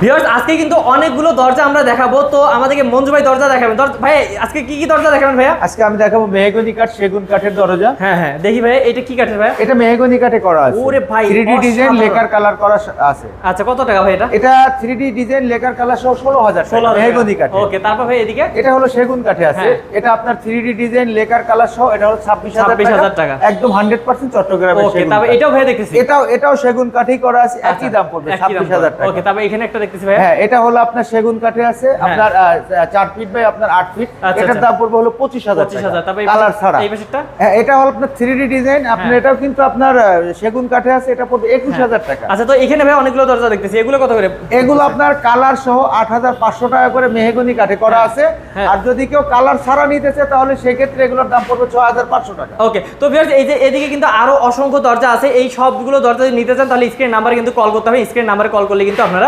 Viewers আজকে কিন্তু অনেকগুলো দরজা আমরা দেখাবো, তো আমাদেরকে মঞ্জু ভাই দরজা দেখাবেন। ভাই আজকে কি কি দরজা দেখাবেন ভাইয়া? আজকে আমি দেখাবো মেহগনি কাঠ, সেগুন কাঠের দরজা। হ্যাঁ হ্যাঁ দেখি ভাই, এটা কি কাঠের ভাই? এটা মেহগনি কাঠে করা আছে। ওরে ভাই 3D ডিজাইন লেকার কালার করা আছে। আচ্ছা কত টাকা ভাই এটা? এটা 3D ডিজাইন লেকার কালার সহ 16,000 টাকা মেহগনি কাঠে। ওকে, তারপর ভাই এদিকে এটা হলো সেগুন কাঠে আছে। এটা আপনার 3D ডিজাইন লেকার কালার সহ এটা হলো 26,000 টাকা। একদম 100% চট্টগ্রামের ওকে, সেগুন। তারপর এটাও ভাই দেখতেছি। এটাও সেগুন কাঠেই করা আছে, একই দাম পড়বে 26,000 টাকা। ওকে, তারপর এখানে একটা দেখতেছি ভাই। হ্যাঁ, এটা হলো আপনার সেগুন কাঠে আছে, আপনার 4 ফিট বাই আপনার 8 ফিট। এটার দাম পড়বে হলো 25,000 টাকা তারপর কালার ছাড়া। এই পাশেরটা হ্যাঁ, এটা হলো আপনার 3D ডিজাইন, আপনার এটাও কিন্তু আপনার সেগুন কাঠে আছে, এটা পড়বে 21,000 টাকা। আচ্ছা, তো এখানে ভাই অনেকগুলো দরজা দেখতেছি, এগুলো কত করে? এগুলো আপনার কালার সহ 8,500 টাকা করে মেহগনি কাঠে করা আছে। আর যদি কেউ কালার ছাড়া নিতেছে তাহলে সেই ক্ষেত্রে এগুলোর দাম পড়বে 6,500 টাকা। ওকে, তো ভিউয়ার্স এই যে এদিকে কিন্তু আরো অসংখ্য দরজা আছে, এই সবগুলো দরজা যদি নিতে চান তাহলে স্ক্রিন নাম্বারে কিন্তু কল করতে হবে। স্ক্রিন নাম্বারে কল করলে কিন্তু আপনারা